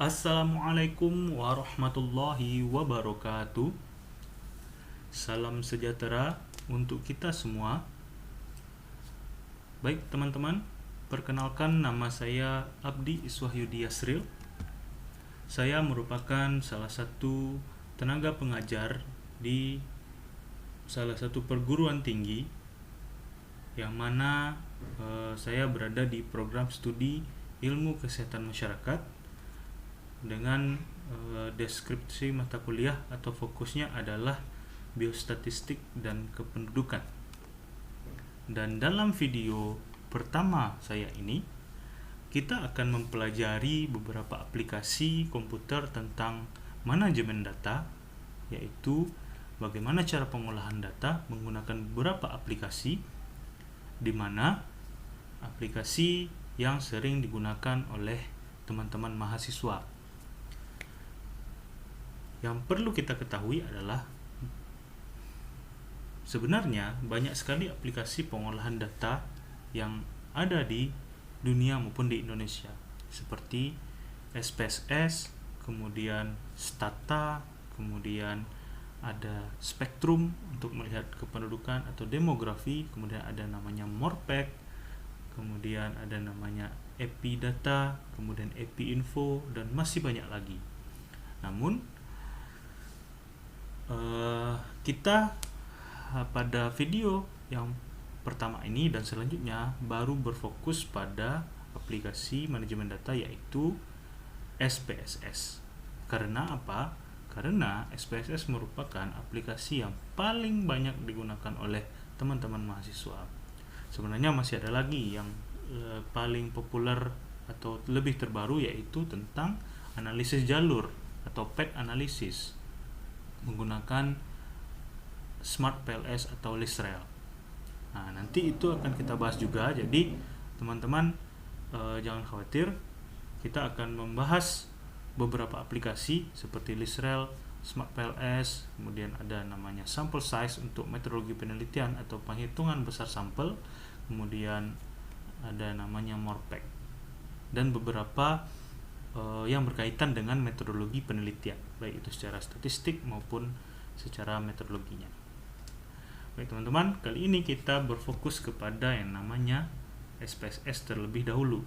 Assalamualaikum warahmatullahi wabarakatuh. Salam sejahtera untuk kita semua. Baik teman-teman, perkenalkan nama saya Abdi Iswahyudi Yasril. Saya merupakan salah satu tenaga pengajar di salah satu perguruan tinggi yang mana saya berada di program studi ilmu kesehatan masyarakat dengan deskripsi mata kuliah atau fokusnya adalah biostatistik dan kependudukan. Dan dalam video pertama saya ini, kita akan mempelajari beberapa aplikasi komputer tentang manajemen data, yaitu bagaimana cara pengolahan data menggunakan beberapa aplikasi, di mana aplikasi yang sering digunakan oleh teman-teman mahasiswa. Yang perlu kita ketahui adalah sebenarnya banyak sekali aplikasi pengolahan data yang ada di dunia maupun di Indonesia, seperti SPSS, kemudian Stata, kemudian ada Spektrum untuk melihat kependudukan atau demografi, kemudian ada namanya Morpec, kemudian ada namanya Epidata, kemudian Epinfo, dan masih banyak lagi. Namun kita pada video yang pertama ini dan selanjutnya baru berfokus pada aplikasi manajemen data, yaitu SPSS. Karena apa? Karena SPSS merupakan aplikasi yang paling banyak digunakan oleh teman-teman mahasiswa. Sebenarnya masih ada lagi yang paling populer atau lebih terbaru, yaitu tentang analisis jalur atau path analysis menggunakan Smart PLS atau ListRel. Nah, nanti itu akan kita bahas juga. Jadi teman-teman jangan khawatir, kita akan membahas beberapa aplikasi seperti ListRel, Smart PLS, kemudian ada namanya sample size untuk metodologi penelitian atau penghitungan besar sampel, kemudian ada namanya Morpec, dan beberapa yang berkaitan dengan metodologi penelitian, baik itu secara statistik maupun secara metodologinya. Baik teman-teman, kali ini kita berfokus kepada yang namanya SPSS terlebih dahulu.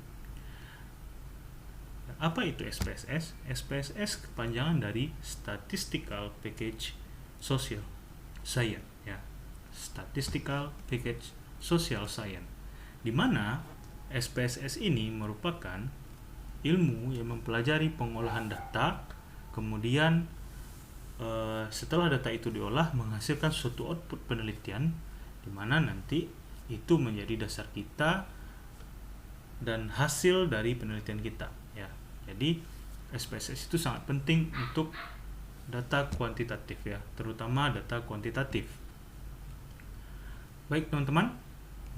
Apa itu SPSS? SPSS kepanjangan dari Statistical Package Social Science, ya. Statistical Package Social Science, di mana SPSS ini merupakan ilmu yang mempelajari pengolahan data, kemudian setelah data itu diolah menghasilkan suatu output penelitian, di mana nanti itu menjadi dasar kita dan hasil dari penelitian kita, ya. Jadi SPSS itu sangat penting untuk data kuantitatif, ya, terutama data kuantitatif. Baik teman-teman,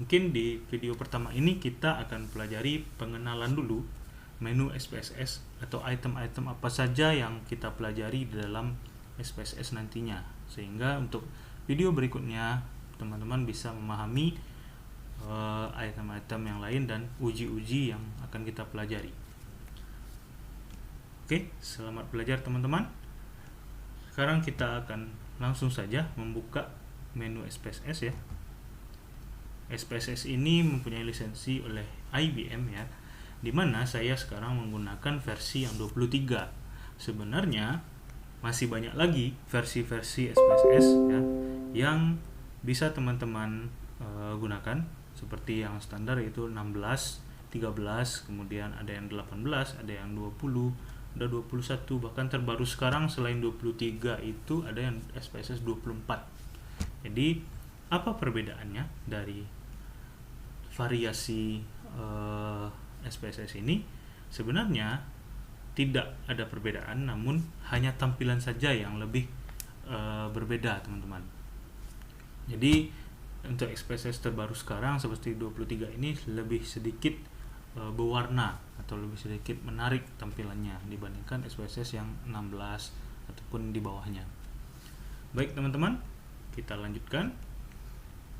mungkin di video pertama ini kita akan pelajari pengenalan dulu menu SPSS atau item-item apa saja yang kita pelajari di dalam SPSS nantinya, sehingga untuk video berikutnya teman-teman bisa memahami item-item yang lain dan uji-uji yang akan kita pelajari. Oke, selamat belajar teman-teman. Sekarang kita akan langsung saja membuka menu SPSS, ya. SPSS ini mempunyai lisensi oleh IBM, ya, dimana saya sekarang menggunakan versi yang 23. Sebenarnya masih banyak lagi versi-versi SPSS, ya, yang bisa teman-teman gunakan, seperti yang standar yaitu 16, 13, kemudian ada yang 18, ada yang 20, ada 21, bahkan terbaru sekarang selain 23 itu ada yang SPSS 24. Jadi apa perbedaannya dari variasi SPSS ini? Sebenarnya tidak ada perbedaan, namun hanya tampilan saja yang lebih berbeda teman-teman. Jadi untuk SPSS terbaru sekarang seperti 23 ini lebih sedikit berwarna atau lebih sedikit menarik tampilannya dibandingkan SPSS yang 16 ataupun di bawahnya. Baik teman-teman, kita lanjutkan.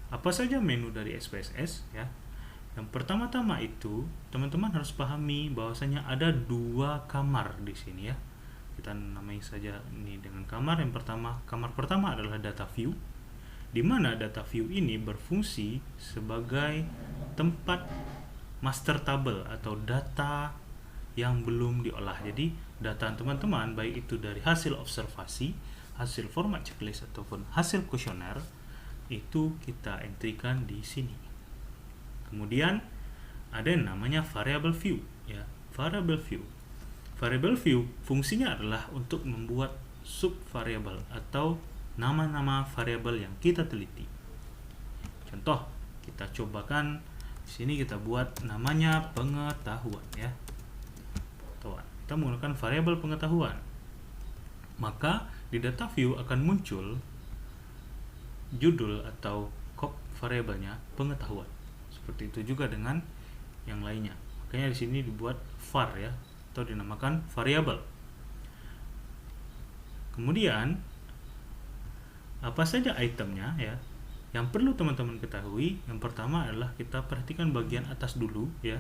Apa saja menu dari SPSS, ya? Yang pertama-tama itu teman-teman harus pahami bahwasanya ada dua kamar di sini ya. Kita namai saja ini dengan kamar. Yang pertama, kamar pertama adalah data view, di mana data view ini berfungsi sebagai tempat master table atau data yang belum diolah. Jadi data teman-teman baik itu dari hasil observasi, hasil format checklist ataupun hasil kuesioner itu kita entrykan di sini. Kemudian ada yang namanya variable view ya. Variable view fungsinya adalah untuk membuat sub variable atau nama-nama variabel yang kita teliti. Contoh, kita cobakan di sini, kita buat namanya pengetahuan ya. Kita menggunakan variabel pengetahuan. Maka di data view akan muncul judul atau kop variabelnya pengetahuan. Seperti itu juga dengan yang lainnya. Makanya di sini dibuat var ya, atau dinamakan variabel. Kemudian apa saja itemnya ya? Yang perlu teman-teman ketahui, yang pertama adalah kita perhatikan bagian atas dulu ya.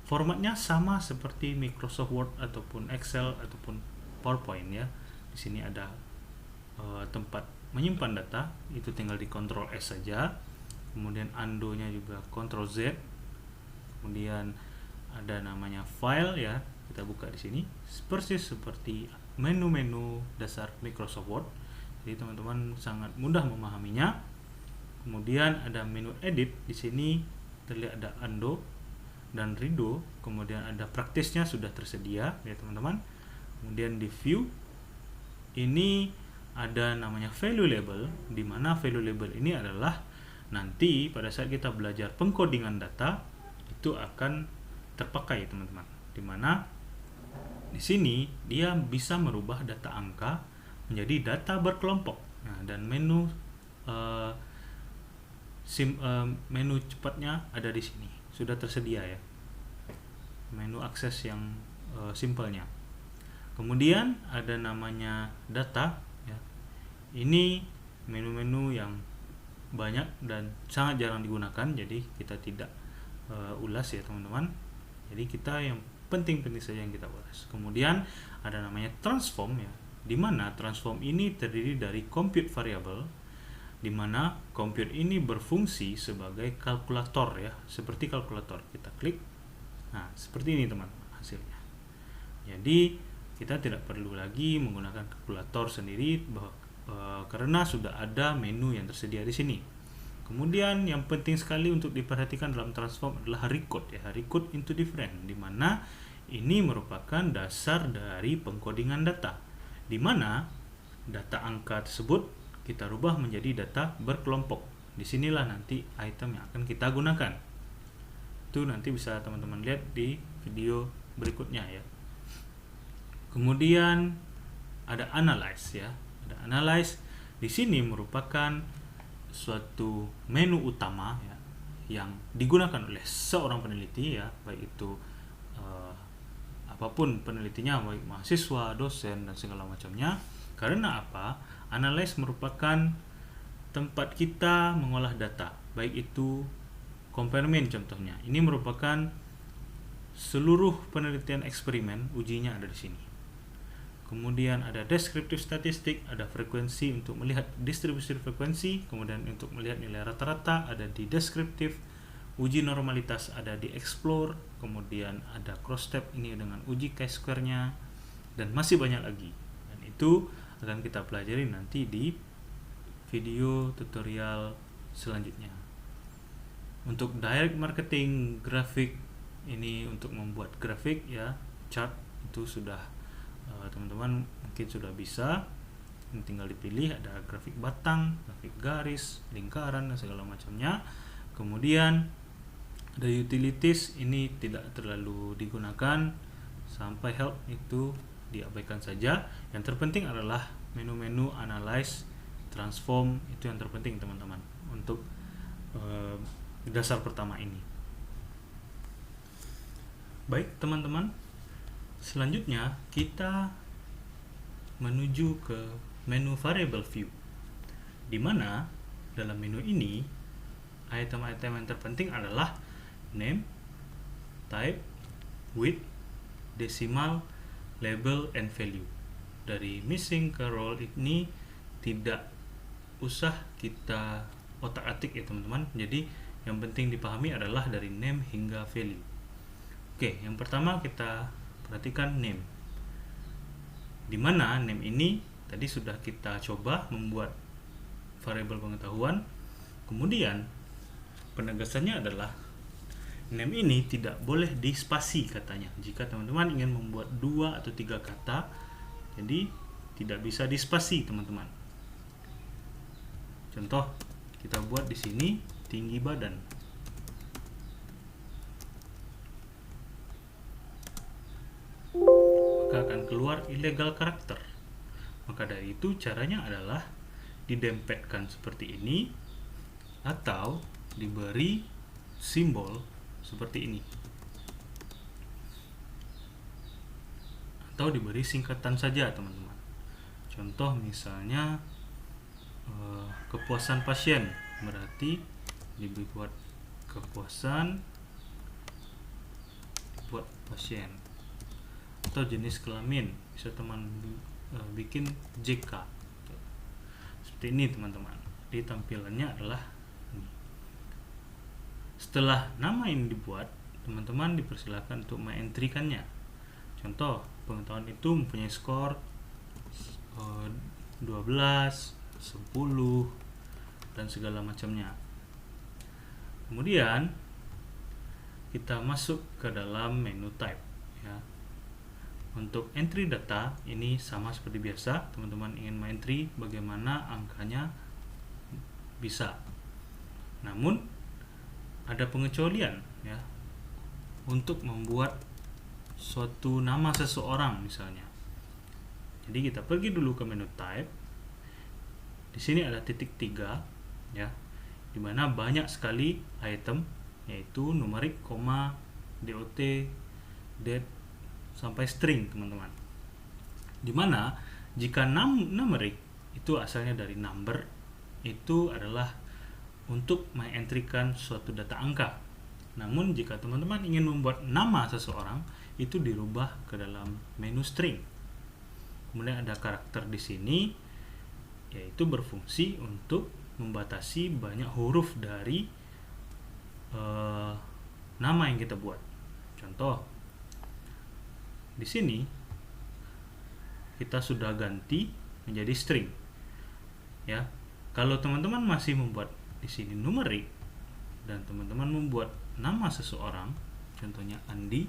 Formatnya sama seperti Microsoft Word ataupun Excel ataupun PowerPoint ya. Di sini ada tempat menyimpan data, itu tinggal di Ctrl S saja. Kemudian undo-nya juga Ctrl Z. Kemudian ada namanya file ya, kita buka di sini persis seperti menu-menu dasar Microsoft Word. Jadi teman-teman sangat mudah memahaminya. Kemudian ada menu edit, di sini terlihat ada undo dan redo. Kemudian ada praktisnya sudah tersedia ya teman-teman. Kemudian di view ini ada namanya value label, di mana value label ini adalah nanti pada saat kita belajar pengkodingan data itu akan terpakai teman-teman, di mana di sini dia bisa merubah data angka menjadi data berkelompok. Nah, dan menu menu cepatnya ada di sini, sudah tersedia ya, menu akses yang simpelnya. Kemudian ada namanya data ya. Ini menu-menu yang banyak dan sangat jarang digunakan, jadi kita tidak ulas ya teman-teman. Jadi kita yang penting-penting saja yang kita ulas. Kemudian ada namanya transform ya, di mana transform ini terdiri dari compute variable, di mana compute ini berfungsi sebagai kalkulator ya, seperti kalkulator. Kita klik, nah seperti ini teman-teman hasilnya. Jadi kita tidak perlu lagi menggunakan kalkulator sendiri karena sudah ada menu yang tersedia di sini. Kemudian yang penting sekali untuk diperhatikan dalam transform adalah hardcode ya, hardcode into different, di mana ini merupakan dasar dari pengkodingan data, di mana data angka tersebut kita rubah menjadi data berkelompok. Disinilah nanti item yang akan kita gunakan. Itu nanti bisa teman-teman lihat di video berikutnya ya. Kemudian ada analyze ya. Ada analyze di sini merupakan suatu menu utama ya, yang digunakan oleh seorang peneliti ya, baik itu apapun penelitinya, baik mahasiswa, dosen dan segala macamnya. Karena apa? Analyze merupakan tempat kita mengolah data, baik itu komparmen contohnya. Ini merupakan seluruh penelitian eksperimen, ujinya ada di sini. Kemudian ada deskriptif statistik, ada frekuensi untuk melihat distribusi frekuensi, kemudian untuk melihat nilai rata-rata ada di deskriptif, uji normalitas ada di explore, kemudian ada cross step ini dengan uji chi-square-nya, dan masih banyak lagi. Dan itu akan kita pelajari nanti di video tutorial selanjutnya. Untuk direct marketing grafik, ini untuk membuat grafik ya, chart itu sudah teman-teman mungkin sudah bisa. Ini tinggal dipilih, ada grafik batang, grafik garis, lingkaran dan segala macamnya. Kemudian ada utilities, ini tidak terlalu digunakan, sampai help itu diabaikan saja. Yang terpenting adalah menu-menu analyze, transform, itu yang terpenting teman-teman untuk dasar pertama ini. Baik teman-teman, selanjutnya kita menuju ke menu variable view, di mana dalam menu ini item-item yang terpenting adalah name, type, width, decimal, label, and value. Dari missing ke roll ini tidak usah kita otak-atik ya teman-teman. Jadi yang penting dipahami adalah dari name hingga value. Oke, yang pertama kita perhatikan name. Dimana name ini tadi sudah kita coba membuat variabel pengetahuan. Kemudian penegasannya adalah name ini tidak boleh dispasi katanya. Jika teman-teman ingin membuat 2 atau 3 kata, jadi tidak bisa dispasi teman-teman. Contoh kita buat di sini tinggi badan. Maka akan keluar illegal karakter. Maka dari itu caranya adalah didempetkan seperti ini atau diberi simbol seperti ini. Atau diberi singkatan saja teman-teman. Contoh misalnya kepuasan pasien, berarti dibuat kepuasan buat pasien. Atau jenis kelamin, bisa teman bikin JK seperti ini teman-teman. Di tampilannya adalah ini. Setelah nama ini dibuat, teman-teman dipersilakan untuk mengentrykannya. Contoh, pengetahuan itu mempunyai skor 12, 10, dan segala macamnya. Kemudian kita masuk ke dalam menu type ya. Untuk entry data ini sama seperti biasa, teman-teman ingin entry bagaimana angkanya bisa. Namun ada pengecualian ya. Untuk membuat suatu nama seseorang misalnya. Jadi kita pergi dulu ke menu type. Di sini ada titik 3 ya. Dimana banyak sekali item, yaitu numerik, koma, dot, date, sampai string teman-teman. Dimana jika numerik itu asalnya dari number, itu adalah untuk mengentrykan suatu data angka. Namun jika teman-teman ingin membuat nama seseorang, itu dirubah ke dalam menu string. Kemudian ada karakter di sini, yaitu berfungsi untuk membatasi banyak huruf dari nama yang kita buat. Contoh, di sini kita sudah ganti menjadi string. Ya, kalau teman-teman masih membuat di sini numerik dan teman-teman membuat nama seseorang, contohnya Andi,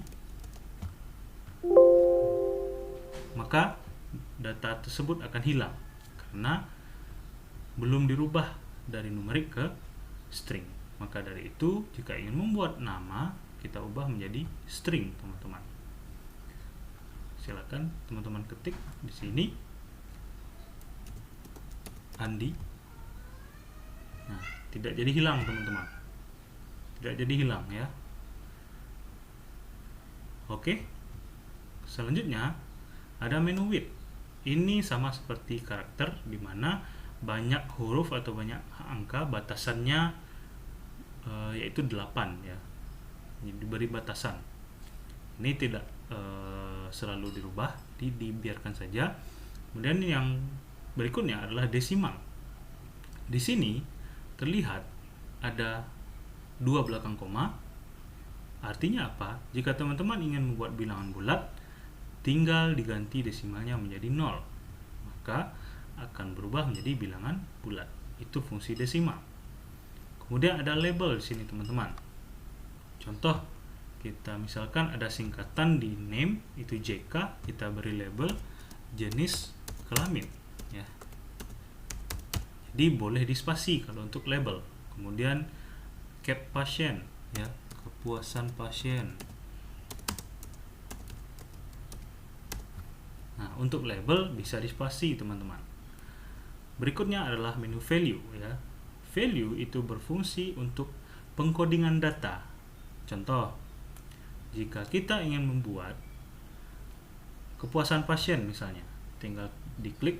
maka data tersebut akan hilang karena belum dirubah dari numerik ke string. Maka dari itu, jika ingin membuat nama, kita ubah menjadi string, teman-teman. Silakan teman-teman ketik di sini Andi. Nah, tidak jadi hilang, teman-teman. Tidak jadi hilang ya. Oke. Selanjutnya ada menu width. Ini sama seperti karakter, di mana banyak huruf atau banyak angka, batasannya yaitu 8 ya. Jadi diberi batasan. Ini tidak selalu dirubah, dibiarkan saja. Kemudian yang berikutnya adalah desimal. Di sini terlihat ada 2 belakang koma. Artinya apa? Jika teman-teman ingin membuat bilangan bulat, tinggal diganti desimalnya menjadi 0, maka akan berubah menjadi bilangan bulat. Itu fungsi desimal. Kemudian ada label di sini, teman-teman. Contoh, kita misalkan ada singkatan di name itu JK, kita beri label jenis kelamin ya. Jadi boleh dispasi kalau untuk label. Kemudian cap pasien ya, kepuasan pasien. Nah, untuk label bisa dispasi, teman-teman. Berikutnya adalah menu value ya. Value itu berfungsi untuk pengkodingan data. Contoh, jika kita ingin membuat kepuasan pasien misalnya, tinggal diklik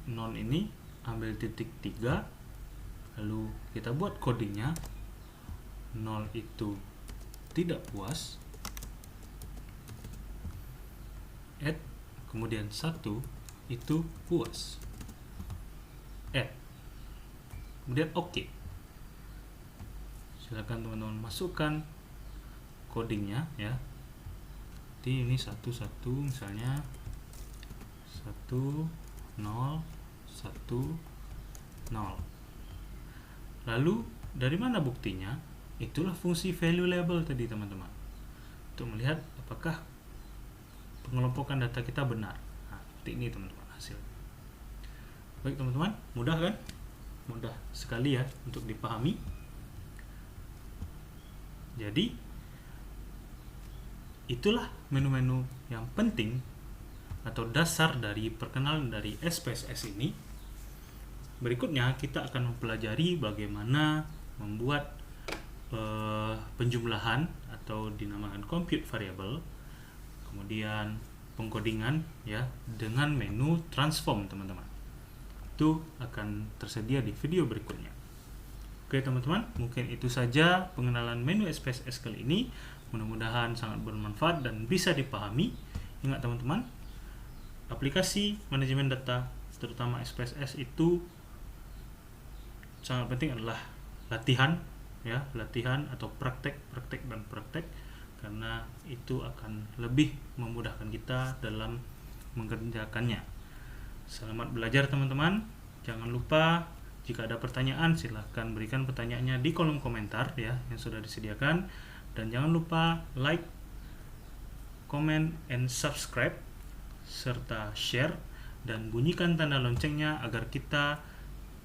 non ini, ambil titik 3, lalu kita buat codingnya. 0 itu tidak puas, add, kemudian 1 itu puas, add, kemudian OK. Silakan teman-teman masukkan codingnya ya. Jadi ini 11 misalnya 1 0 1 0. Lalu dari mana buktinya? Itulah fungsi value label tadi teman-teman, untuk melihat apakah pengelompokan data kita benar. Nah, seperti ini teman-teman hasil. Baik teman-teman, mudah kan? Mudah sekali ya untuk dipahami. Jadi itulah menu-menu yang penting atau dasar dari perkenalan dari SPSS ini. Berikutnya kita akan mempelajari bagaimana membuat penjumlahan atau dinamakan compute variable, kemudian pengkodingan ya dengan menu transform teman-teman. Itu akan tersedia di video berikutnya. Oke teman-teman, mungkin itu saja pengenalan menu SPSS kali ini. Mudah-mudahan sangat bermanfaat dan bisa dipahami. Ingat teman-teman, aplikasi manajemen data terutama SPSS itu sangat penting adalah latihan ya, latihan atau praktek dan praktek, karena itu akan lebih memudahkan kita dalam mengerjakannya. Selamat belajar teman-teman. Jangan lupa jika ada pertanyaan silahkan berikan pertanyaannya di kolom komentar ya yang sudah disediakan, dan jangan lupa like, comment, and subscribe serta share dan bunyikan tanda loncengnya agar kita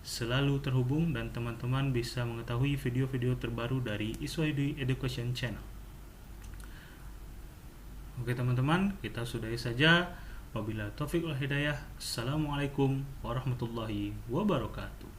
selalu terhubung dan teman-teman bisa mengetahui video-video terbaru dari Iswahidi Education Channel. Oke teman-teman, kita sudahi saja. Wabillahi taufiq wal hidayah. Assalamualaikum warahmatullahi wabarakatuh.